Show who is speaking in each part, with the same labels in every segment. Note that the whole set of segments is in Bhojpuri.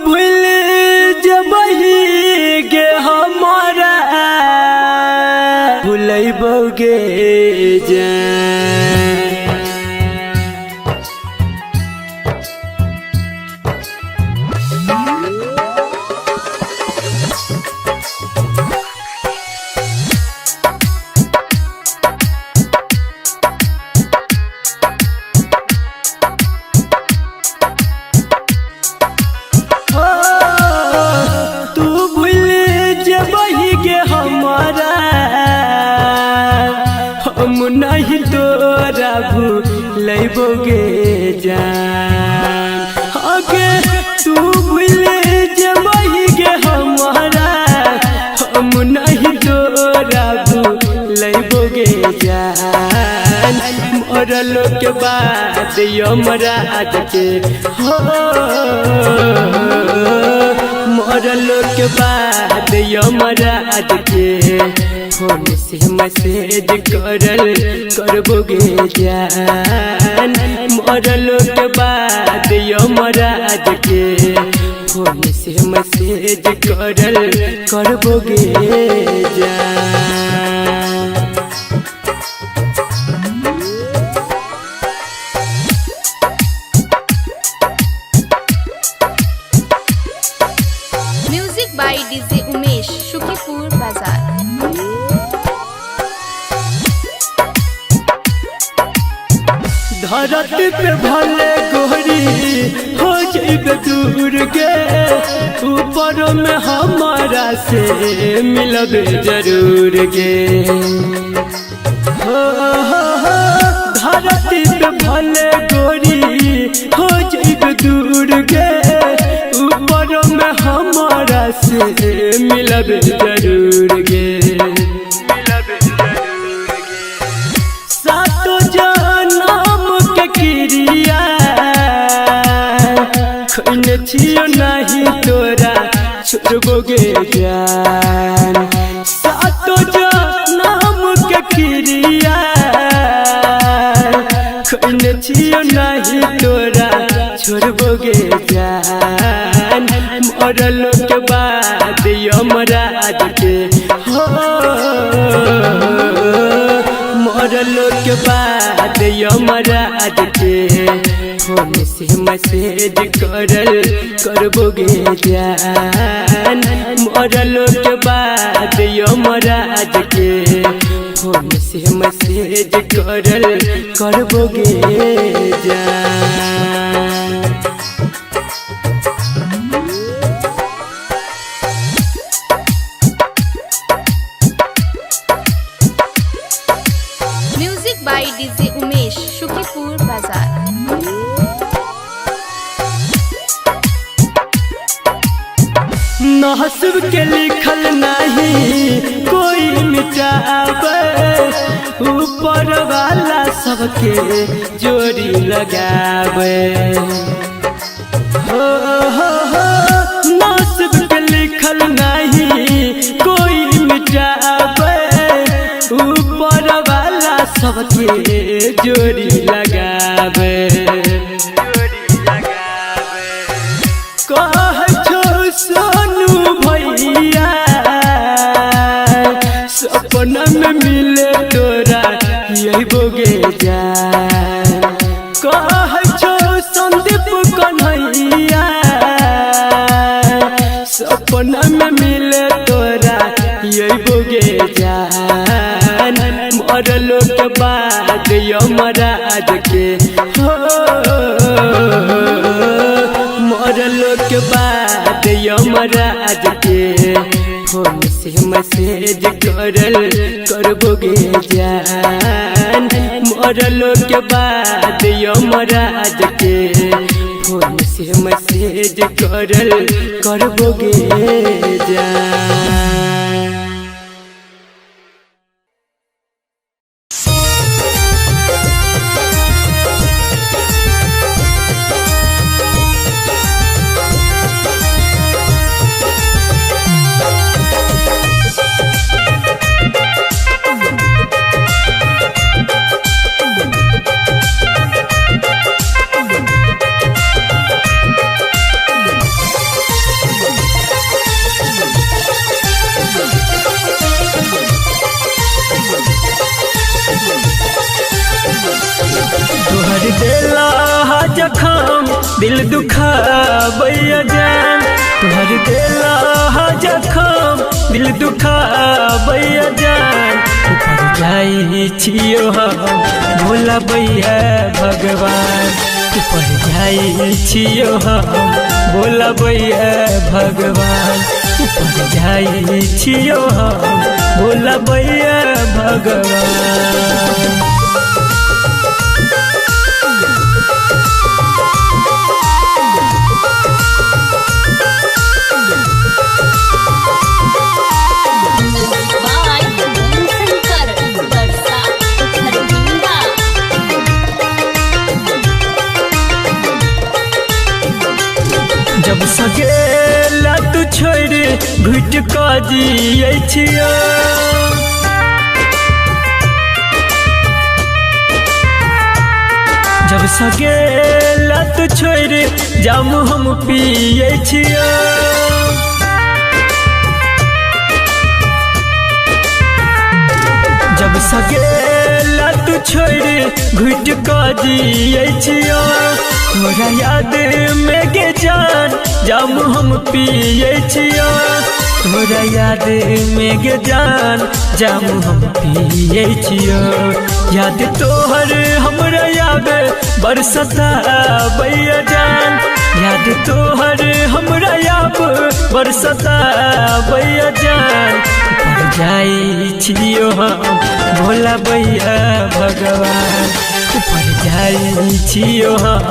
Speaker 1: भूल जबही गे हमारा भूलैबोगे जान। नहीं तोरा भूलैबोगे जान। आगे तू भूल जबही गे हमारा हम नहीं तोरा भूलैबोगे जान। मरलो के बाद यमराज के हो मरलो के बाद यमराज के फोन से मैसेज करबोगे जान। मरलो के बाद यमराज के फोन से मैसेज करबोगे जान।
Speaker 2: Music by DJ Umesh, Shukipur Bazar.
Speaker 1: धरती पे भले गोरी हो जाइबे दूर के ऊपर में हमारा से मिलबे जरूर के हो धरती पे भले गोरी हो जाइबे दूर के ऊपर में हमारा से मिलबे जरूर के। सातो जनम के क्रिया खैने छियो नहीं तोरा छोड़बोगे जान। सातो जनम के क्रिया खैने छियो नहीं तोरा छोड़बोगे जान। मरलो के बाद यमराज के हो मरलो के बाद यमराज के फोन से मैसेज करबोगे जान। मरलो के बाद यमराज के फोन से मैसेज करबोगे जान।
Speaker 2: Music by DJ Umesh, Shukipur Bazar.
Speaker 1: नसीब के लिखल नहीं कोई मिटावे ऊपर वाला सबके जोड़ी लगावे हो नसीब के लिखल नहीं कोई मिटावे ऊपर वाला सबके जोड़ी लगावे। कह सोनू भैया सपना में मिले तोरा अइबोगे जान। कह संदीप कन्हैया सपना में मिले तोरा अइबोगे जान। मरलो के बाद यमराज के हो मरलो के बाद यमराज के फोन से मैसेज करबोगे जान। मरलो के बाद यमराज के फोन से मैसेज करबोगे जान। दिल दुखा बैया जान तुहर देला जखम दिल दुखा बैया जान ऊपर जाई छियो हम भोला बैया भगवान ऊपर जाई छियो हम भोला बैया भगवान ऊपर जाई छियो हम भोला बैया भगवान। जब सगेला तू छोड़ घुट का जियै छियो जब सगेला तू छोड़ जाम हम पियै छियो जब सगेला तू छोड़ घुट का जियै छियो तोरा याद में गे जान जाम हम पियै छियो तोरा याद में गे जान जाम हम पियै छियो याद तोहर हमरा याद बरसता बैया जान याद तोहर हमरा याद बरसता बैया जान ऊपर जाई छियो हम भोला बैया भगवान ऊपर जाई छियो हम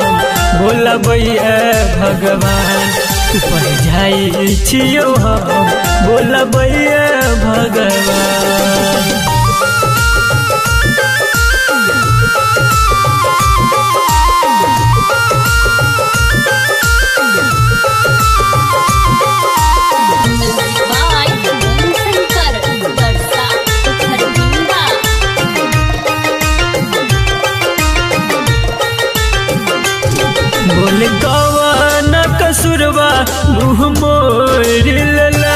Speaker 1: भोला बैया भगवान ऊपर जाई छियो हम भोला बैया भगवान। बोल कवन कसुरवा मुँह मोर लला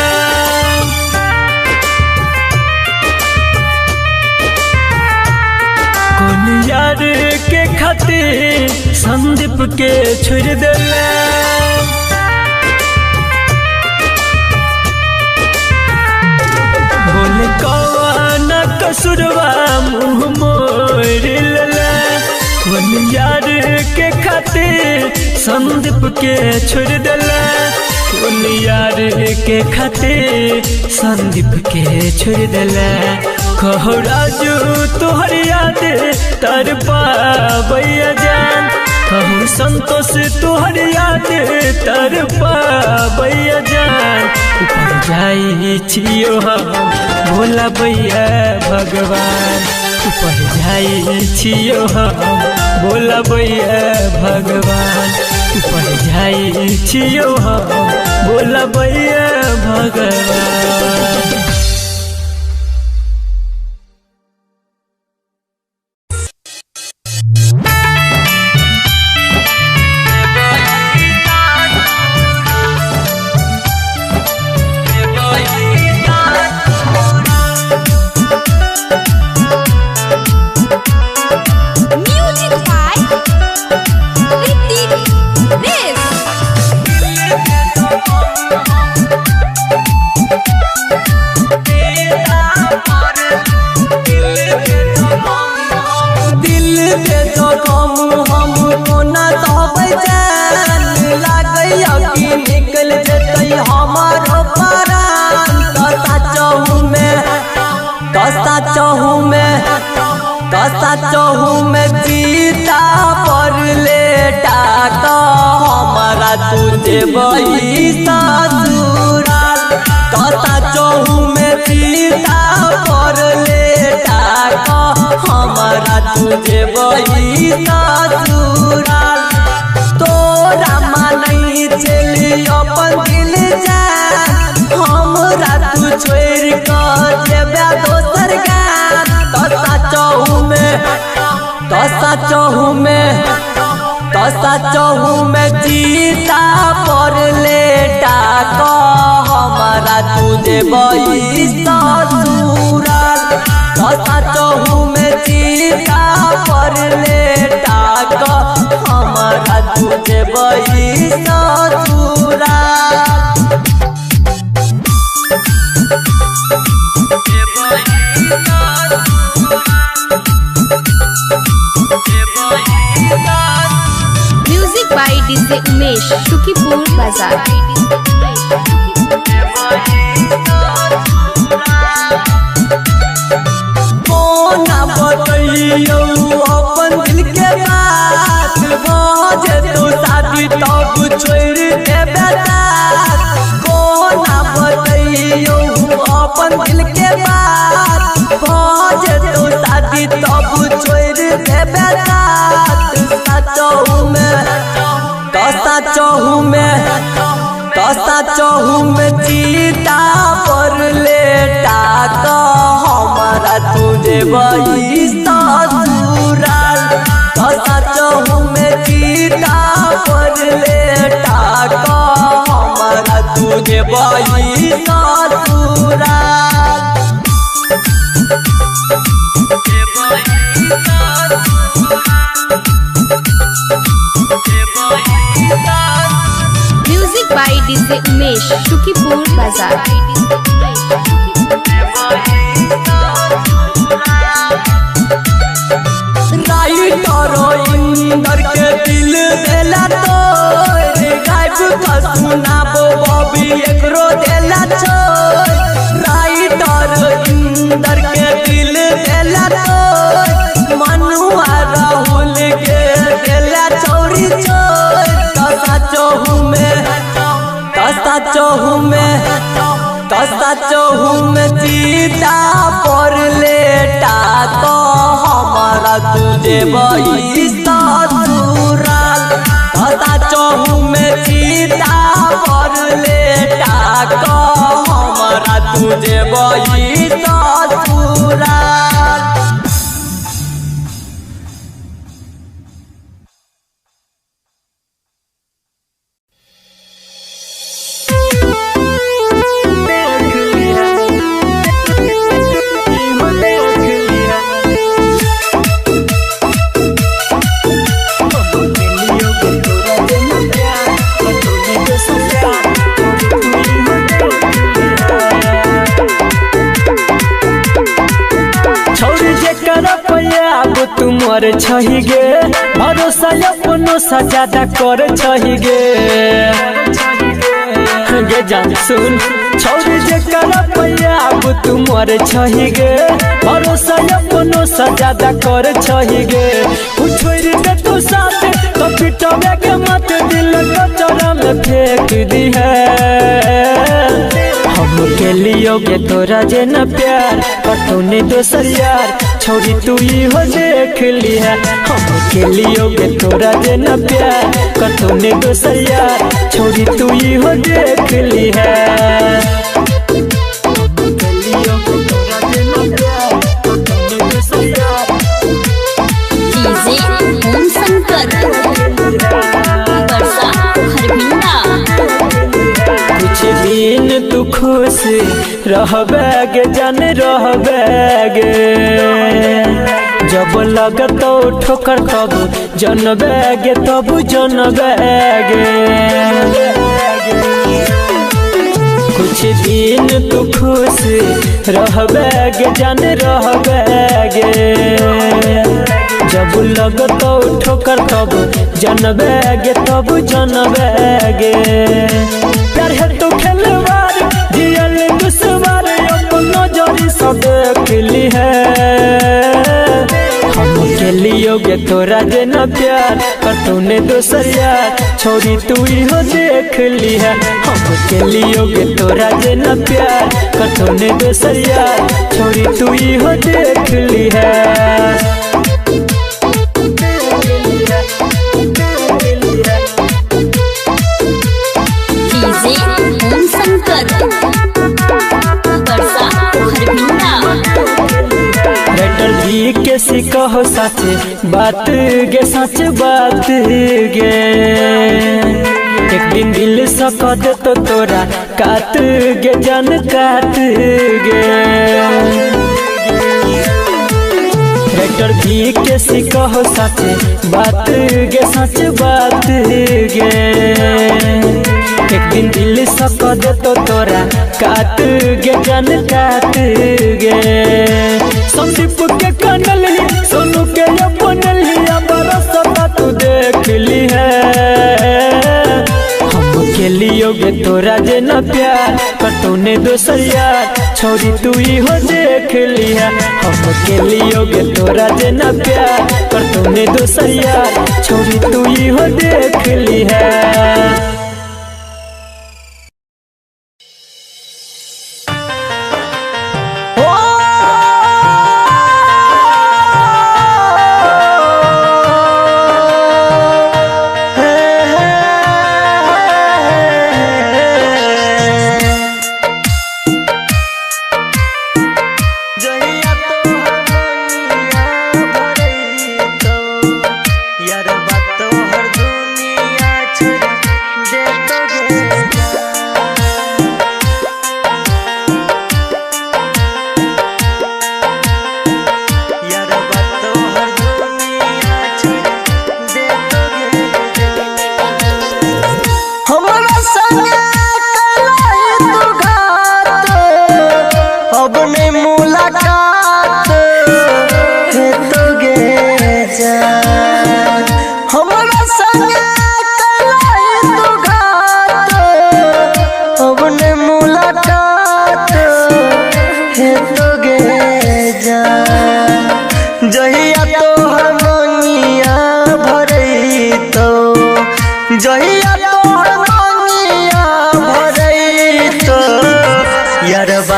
Speaker 1: कौन यार के खातिर संदीप के छोड़ देला बोल कवन कसुरवा मुँह मोर लला कौन यार के खातिर संदीप के छोड़ देला कौन यार के खातिर संदीप के छोड़ देला कहो राजू तोहर याद तर बैया जान कहूँ संतोष तोहर याद तर बैया जान ऊपर जाई छियो हम भोला बैया भगवान ऊपर जाई छियो हम भोला बैया भगवान ऊपर जाई छियो हम भोला बैया भगवान।
Speaker 3: चहु में जीता पर लेटा तो हमारा तुझे वही ससुराल कसा चहु में जीता पर लेटा तो हमारा तुझे वही ससुराल तोरा मानई चली अपन दिल जा हमरा तू छोड़ कर जेबे दोसर गान तसा चहु में जीता पर लेटा को हमारा तुझे वही ससुराल तसा चहु में जीता पर लेटा को हमारा तुझे बही ससुराल
Speaker 2: music by DJ Umesh Shukipur Bazar.
Speaker 3: कोना बतैयो अपन दिल के बात भजे तो शादी तब छोड़ देबे साथ कोना बतैयो अपन दिल के बात भजे तो शादी तब छोड़ देबे साथ सचहु में चीता पर लेटा तो हमारा तुझे बही ससुराल सचहु में चीता पर लेटा तो हमारा तुझे बही ससुराल
Speaker 2: music by DJ Umesh Shukipur Bazar.
Speaker 3: Writer Inder के दिल देला तो गायब का सुनाबो बॉबी एकरो देला छोड़ राइटर इंदर के दिल देला तो मनुआ राहुल के देला छोड़ी छोड़ सचहु में चीता पर लेटा तो हमारा तुझे बही ससुराल सचहु में चीता पर लेटा तो हमारा तुझे बही ससुराल।
Speaker 1: तुमर छही गे भरोसा अपनो सजादा कर छही गे गे जान सुन छोड़ जे कर पैया अब तुमर छही गे भरोसा अपनो सजादा कर छही गे छोड़ दे तू साथ तो पिटवे के मत दिल कचरा में फेंक दी है हम के लियोगे तोरा जे न प्यार कटौने दोसर यार छोड़ी तू हो देख ली है हम के लियोगे तोरा जे न प्यार कटौने दोसर यार छोड़ी तू हो देख ली है कुछ दिन तू खुश रहबे जान रहबे जब लगतो ठोकर तब जनबे तब जनबे कुछ दिन तू खुश रहबे जान रहबे जब लगतो ठोकर तब जनबे तब जनबे प्यार है तो खेलवार जियल दुश्वार अपनो जरी सब खेली है हम के लियोगे तोरा जे न प्यार कटौने दोसर यार छोड़ी तू हो देख ली है हम के लियोगे तोरा जे न प्यार कटौने दोसर यार छोड़ी तू हो देख ली है के सिकहो सच बात गे सच बात गे एक दिन दिल सक दे तो तोरा काट गे जान काट गे राइटर भी के सिकहो सच बात गे सच बात गे एक दिन दिल सक दे तो तोरा काट गे जन काट गे संदीप के कनल ही सोनू के अपनल ही बरसता तू देख ली है हम के लियोगे तोरा जे न प्यार कतौने दोसर यार छोरी तू ही हो देख लिया हम के लियोगे तोरा जे न प्यार कतौने दोसर यार छोरी तू ही हो देख लिया।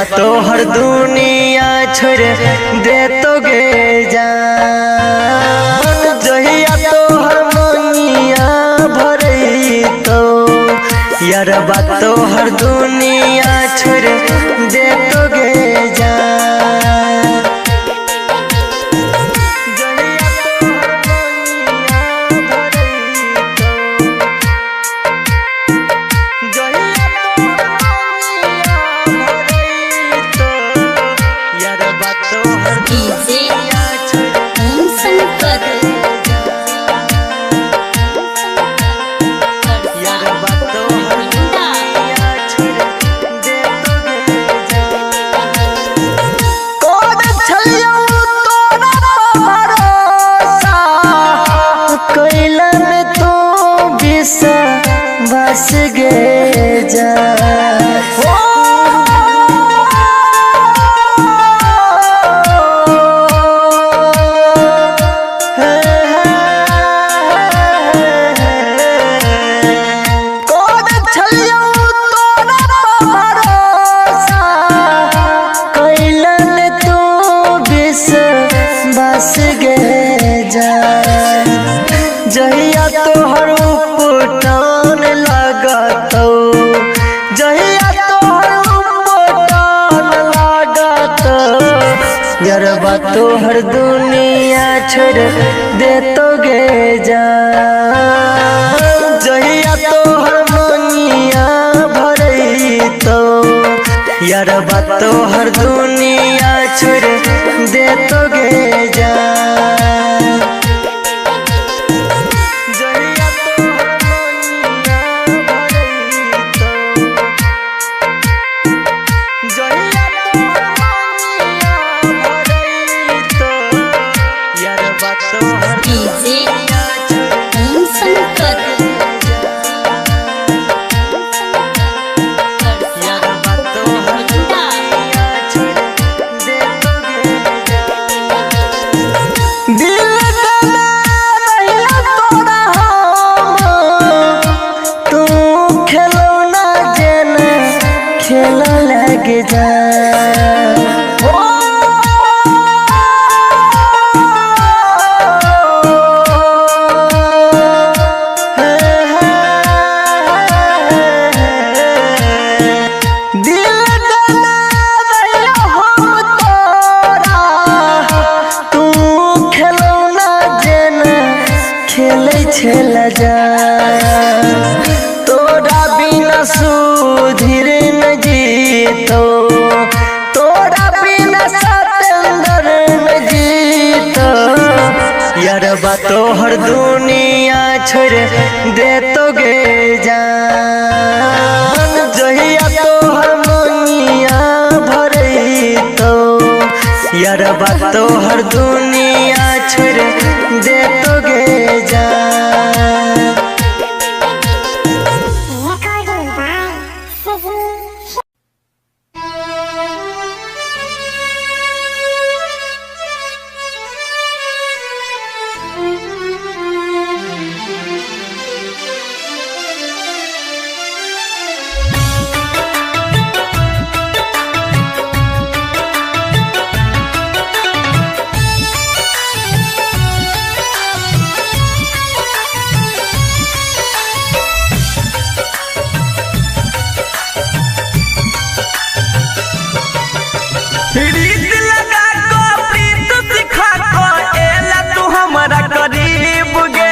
Speaker 3: तोहर दुनिया छोड़ दे तो गे जान जहिया तोहर मनिया भरई तो यारबा तोहर दुनिया छोड़ दे तो गे जान बस गे जा बस गे जा जहिया तोहर उपटान लागतो जहिया तोहर उपटान लागतो यारबा तोहर दुनिया छोड़ दे तो गे जा जहिया तोहर मनिया भरई तो यारबा तोहर दुनिया छोड़ दे तो गे जा तोरा बिना सुधीर न जीतो तो हर दुनिया छोड़ दे तो गे जान जहिया तो हर मंगिया भरई तो यार बात तो हर दुनिया छोड़ दे तो गे जान।
Speaker 4: रीत लगा को प्रीत सिखा को एला तू हमारा करीब गे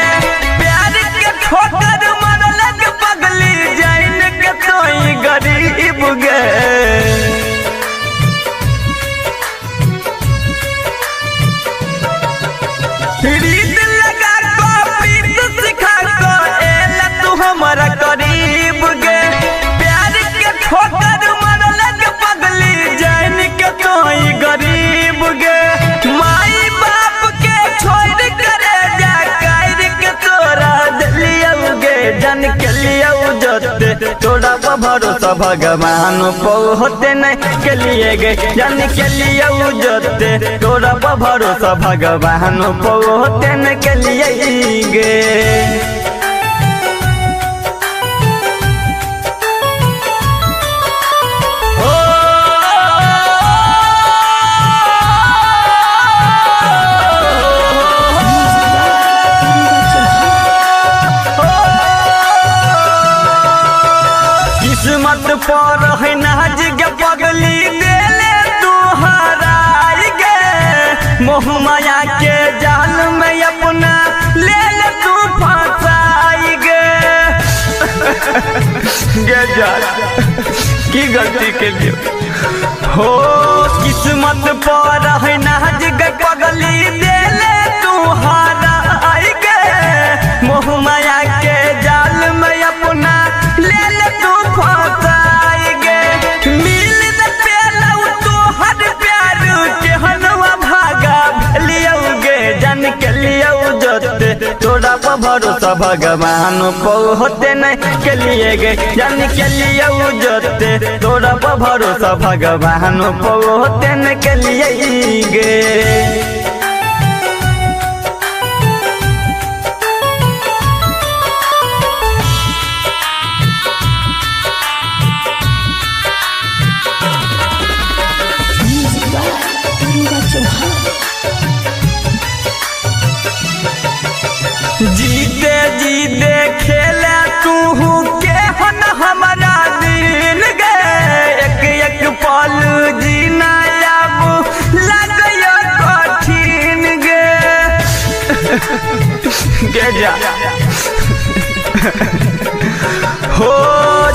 Speaker 4: प्यार के ठोकर मारल के पगली जाइन के तोई गरीब गे। रीत लगा को प्रीत सिखा को एला तू हमारा करीब गे प्यार के ठोकर मारल के पगली जाइन के तोई गरीब गे। माई बाप के छोड़ करे जा कायर के तोरा दिलिया गे जन के लिया जोते तोड़ा भरोसा भगवान होते नहीं के लिए गे जन के लिया जोते तोड़ा भरोसा भगवान होते नहीं के लिए गे। किस्मत पर है नाज के पगली देले तू हराई गे मोह माया के जाल में अपना ले ले तू फंसाई गे। गे जाल की गलती के लिए हो किस्मत पर है नाज के पगली देले तू हराई गे मोह माया के जाल में अपना ले ले तू फंसाई गे। मिल न पेलौ तो हर प्यार के हनवा भागा लियो गे जन के लियो जोते तोड़ा भरोसा भगवान होते नहीं के लिए गे जन के लियो जोते तोड़ा भरोसा भगवान होते नहीं के लिए गे। जीते जीते खेले तू के हन हमारा दिन गे एक एक पल जीना अब लगयो कठिन गे। गे जा हो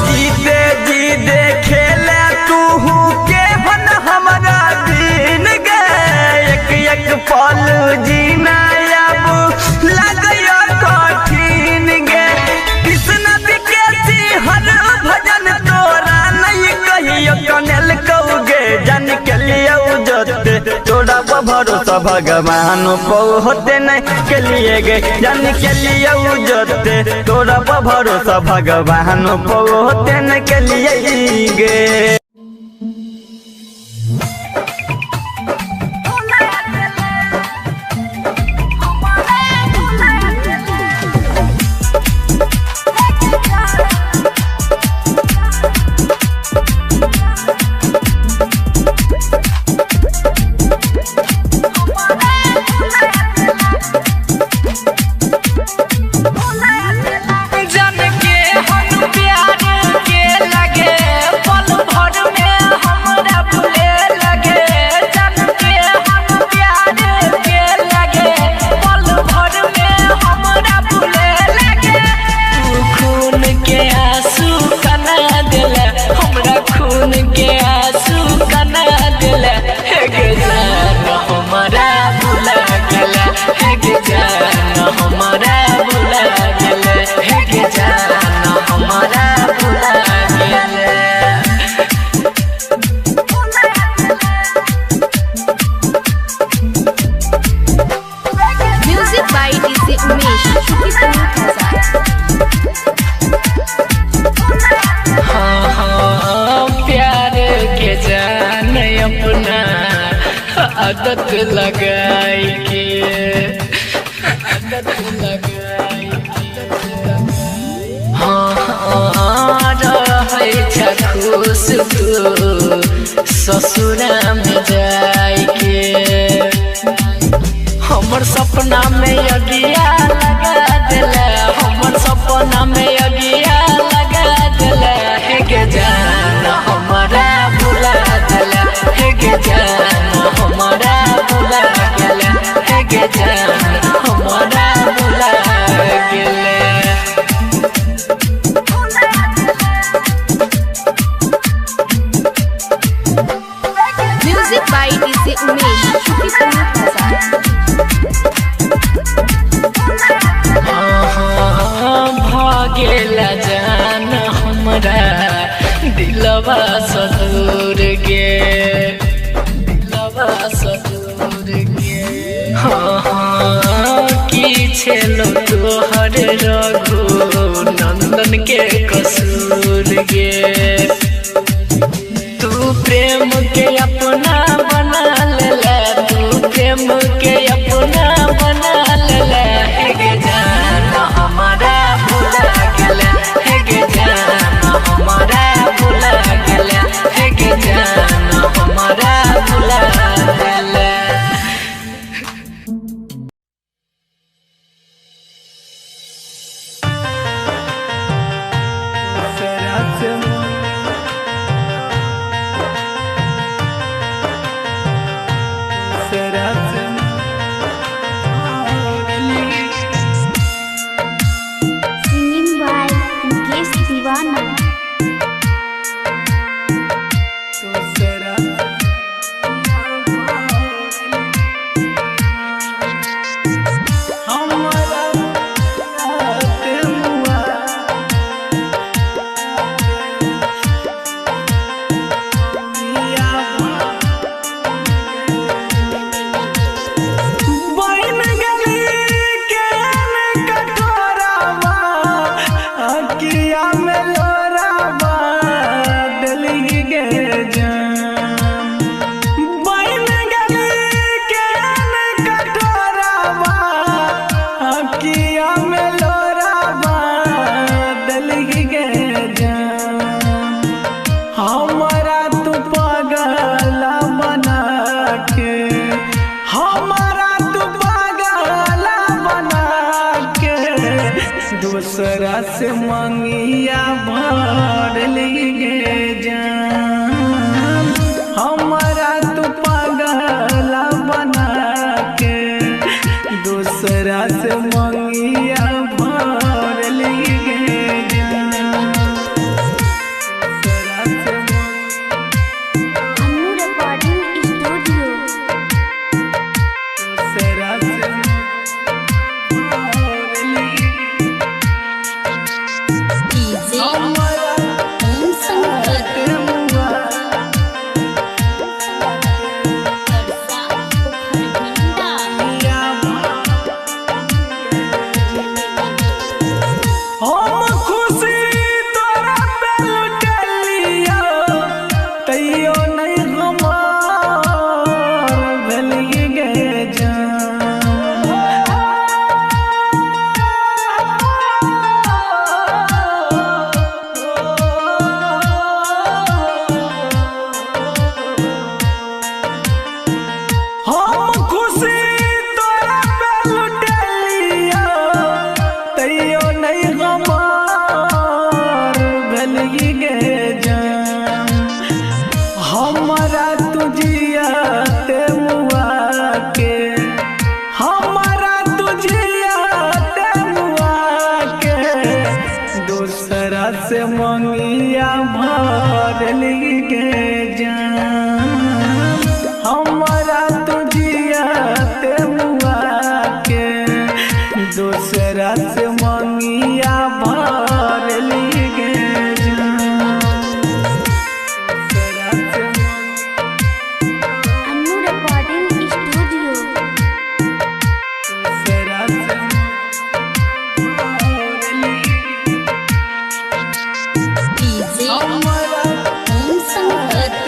Speaker 4: जीते जीते खेले तू के हन हमारा दिन गे एक एक पल जीना अब लगयो कठिन गे। कृष्ण विकेसी हर भजन तोरा नहीं कहियो कनेल कौगे जन के लिए जोते तोड़ा भरोसा भगवान होते नहीं के लिए गे जन के लिए जोते तोड़ा भरोसा भगवान होते नहीं के लिए गे।
Speaker 5: जन के हम प्यार के लगे पल भर आदत लगाई के हाँ रहे छ खुश तू ससुरा में जाई के हमर सपना में अगिया लगा दिला हमर सपना में अगिया लगा दिला हे गे जान हमारा भुला दिला हे गे जान हमारा भुला गेला हे गे जान हमारा भुला गेला
Speaker 2: म्यूजिक बाय डीजे उमेश शुक्रिया
Speaker 5: भागेला जान हमरा दिलवा सदूर गे दिलवा सदूर गे की छेलो तोहर रघु नंदन के कसूर गे तू प्रेम के अपना बना ले तू प्रेम के अपना बना ले हे गे जान हमारा भुला गेला हे गे जान हमारा भुला गेला हे गे जान हमारा भुला गेला
Speaker 2: सिंगिंग बाय मुकेश दीवाना
Speaker 1: हमारा तू पागला बना के हमारा तू पागला बना के दूसरा से मंगिया भर गे जान हमारा तू पागला बना के दूसरा से मंगिया भर गे
Speaker 2: अन्नू रिकॉर्डिंग स्टूडियो डीजे ओम संगत
Speaker 1: हम खुशी तोरा पे लुटलिया तैयो नहीं हमार भेलिए गे जान हम खुशी तोरा पे लुटलिया तैयो नहीं हमार भेलिए गे जान हमारा तुझिया ते मुआ के हमारा तुझिया ते मुआ के दूसरा से मंगिया भर गे जान हमारा तुझिया ते मुआ के दूसरा से मंगिया भर गे जान दूसरा से
Speaker 2: अन्नू रिकॉर्डिंग स्टूडियो
Speaker 1: दूसरा से
Speaker 2: डीजे
Speaker 1: हमारा
Speaker 2: ओम संगत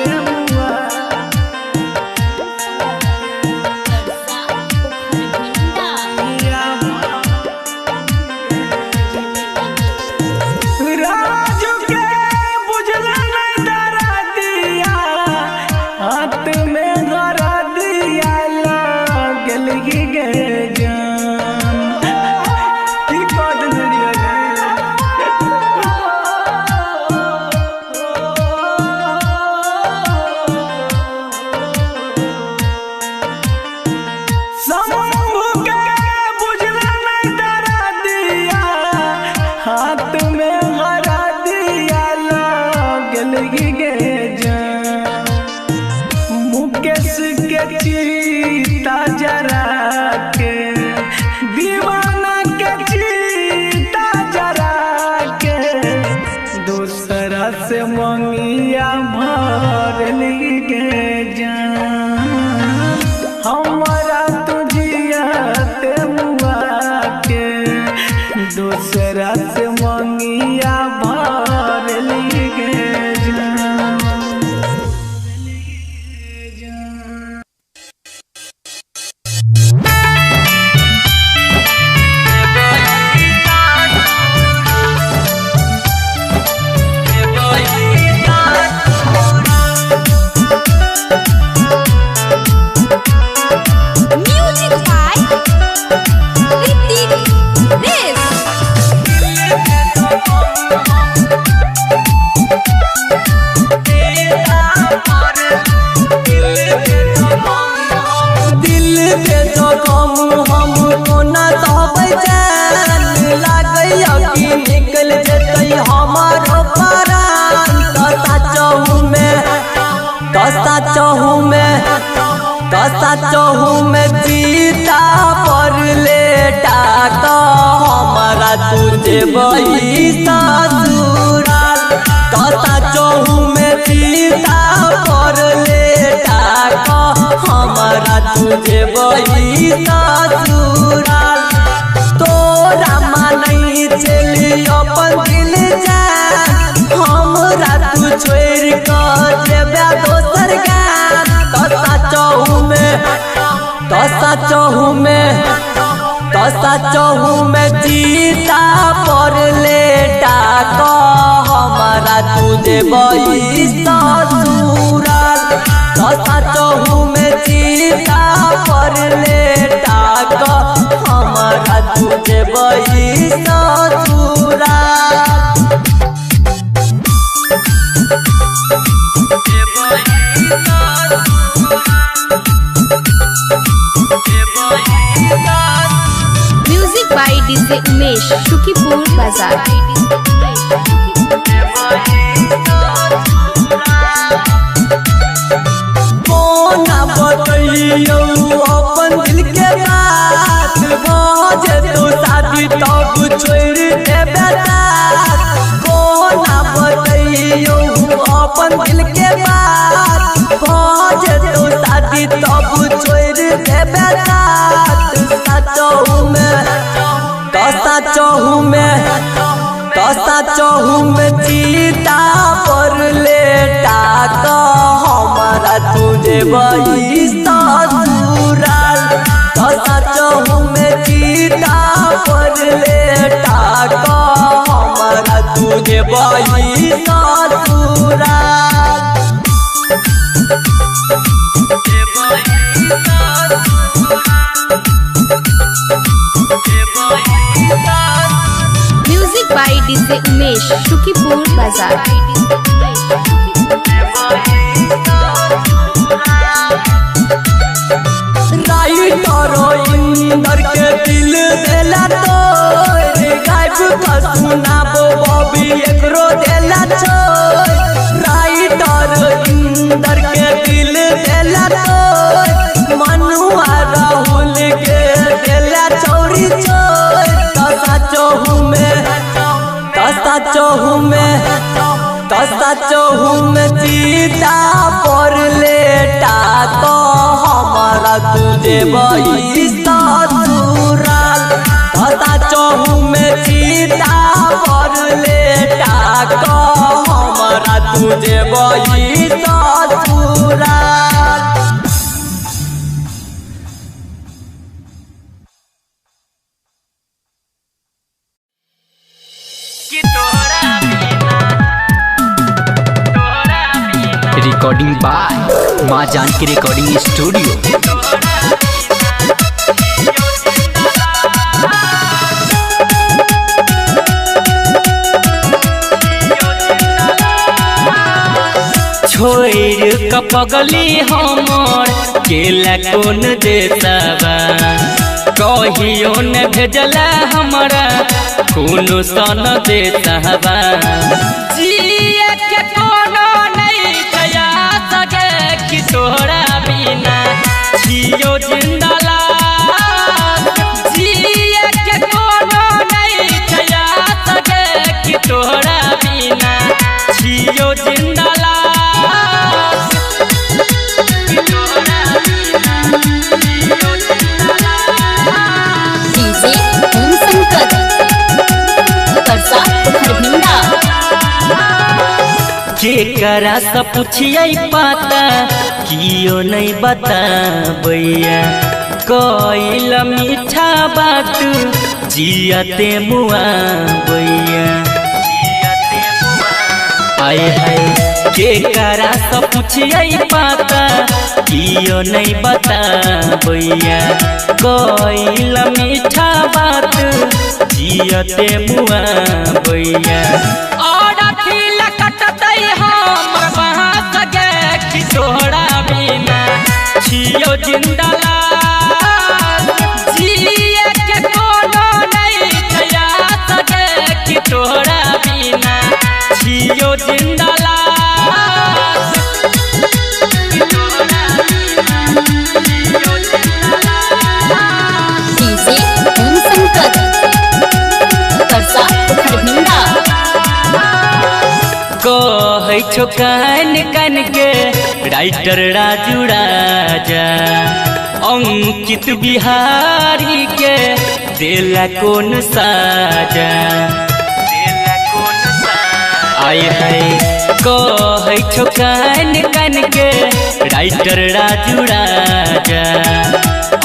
Speaker 1: से मंगिया भर गे जान हमारा तुझिया ते मुआ के दूसरा से मंगिया भर गे जान।
Speaker 2: Music by Ritik Res.
Speaker 3: दिल के तो कम हमको न सहबै जान लागैया कि निकल जेतै हमारो प्राण दसा चहु में जीता पर लेटा क हमारा तुझे बही ससुराल दसा चहु में जीता पर लेटा क हमारा तुझे बही ससुराल तोरा मानै चली अपन दिल जान हमरा तू छोड़ क जेबे दोसर गान दसा चहु में जीता पर लेटा क हमारा तुझे बही ससुराल दसा चहु में जीता पर लेटा क हमारा तुझे बही ससुराल।
Speaker 2: Music by DJ Umesh, Shukipur Bazaar.
Speaker 3: कोना बतैयौ अपन दिल के बात बाजे तो शादी तब छोड़ देबे साथ कोना बतैयौ अपन दिल के बात बाजे तो शादी तब छोड़ देबे साथ दसा चहु में जीता पर लेटा क हमारा तुझे बही ससुराल दसा चहु में जीता पर लेटा क हमारा तुझे बही ससुराल।
Speaker 2: Music by DJ Umesh, Shukipur Bazaar.
Speaker 3: Writer Inder के दिल देला तोर गायब का सुनाबो बॉबी एकरो देला छोर राइटर इंदर के दिल देला तोर मनुआ राहुल के देला चौरी चोर दसा चहु में जीता पर लेटा क हमारा तुझे बही ससुराल दसा चहु में जीता पर लेटा क हमारा तुझे बही ससुराल।
Speaker 6: रिकॉर्डिंग बाय माँ जानकी रिकॉर्डिंग स्टूडियो।
Speaker 5: छोड़ कपगली हमर केला कौन देताबा कहियो न भेजला हमरा कोनो सन देताबा जिए के कोनो नहीं कया सके कि तोरा बिना जियो जिंदला जिए के कोनो नहीं कया सके कि तोरा बिना
Speaker 4: छियो जिंदा लाश कि तोहरा बिना छियो जिंदा लाश।
Speaker 2: डीजे ओम शंकर परसा खरभिंडा।
Speaker 5: केकरा से पूछिए पता कियो नहीं बताबैया कइल मीठा बात जियते मुआ बैया आए हाय केकरा से पूछिए पता कियो नहीं बताबैया कइल मीठा बात जियते मुआ बैया तोहरा बिना छियो जिंदा लाश जिए के कोनो नहीं छया सके कि तोहरा बिना छियो जिंदा लाश कि तोहरा बिना छियो जिंदा लाश।
Speaker 2: डीजे ओम शंकर परसा खरभिंडा।
Speaker 5: कहे छो कान कान के राइटर राजू राजा अंकित बिहारी के देला कौन साजा आए है कहे छो कान कान के राइटर राजू राजा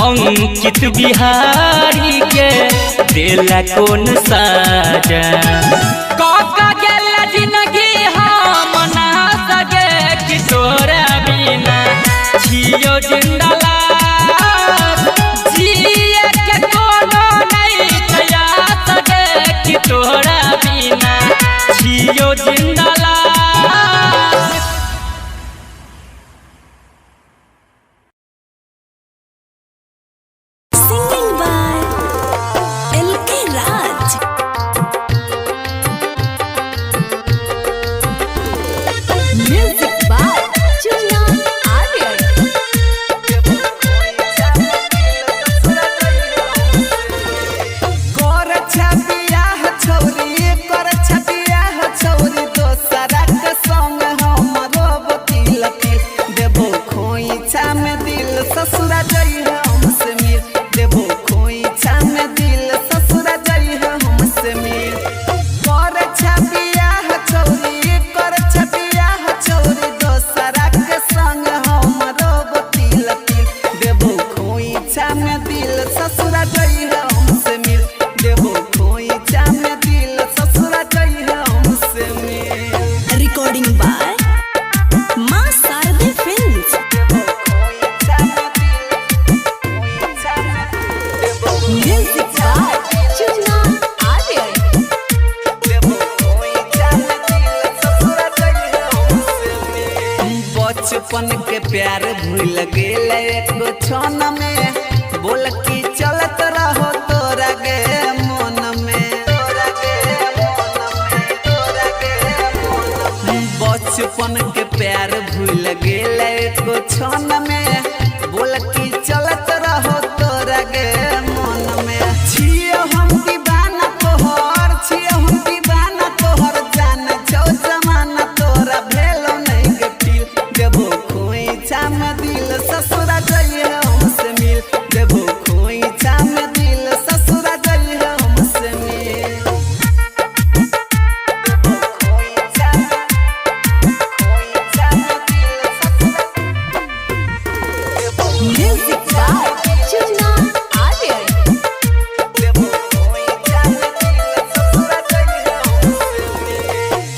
Speaker 5: अंकित बिहारी के देला कौन साजा। तोहरा बिना छियो जिंदा लाश जिए के कोनो नहीं छया सके कि तोहरा बिना छियो जिंदा लाश।
Speaker 7: Singing by LK Raj. Music by Chuna Aryan.
Speaker 3: कर छबिया छौरी कर छबिया छौरी दोसरा के संग हमरो बतिल देबो खोइछा में दिल ससुरा जई हमसे मिल देबो खोइछा में दिल ससुरा जई हमसे मिल। कर छबिया छौरी दोसरा के संग हमरो बतिल देबो खोइछा में दिल ससुरा जई हमसे मिल देबो खोइछा में दिल ससुरा जई हमसे मिल।
Speaker 7: Recording by Ma Sarde Films. Music by Chuna Aryan.
Speaker 3: बचपन के प्यार भूल गेल एको क्षण में बोल की चलत रहो तोरा गे मन में बचपन के प्यार भूल गेल एको क्षण में बोल की चलत रहो तोरा गे मन में। छियो हम दीवाना तोहर छियो हम दीवाना तोहर जान छौ जमाना तोरा भेलो नहीं के फील देबो खोइछा में दिल ससुरा जई हमसे मिल देबो खोइछा में दिल ससुरा जई हमसे मिल। खोइछा में दिल ससुरा
Speaker 7: Music by Chuna Aryan.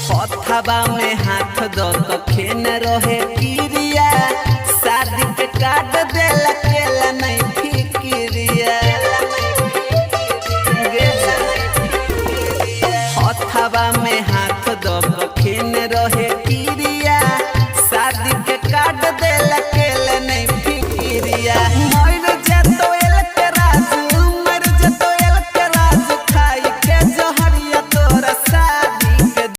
Speaker 3: हथवा में हाथ दो तो खेन रहे क्रिया शादी के काट देला केला नहीं फिक्रिया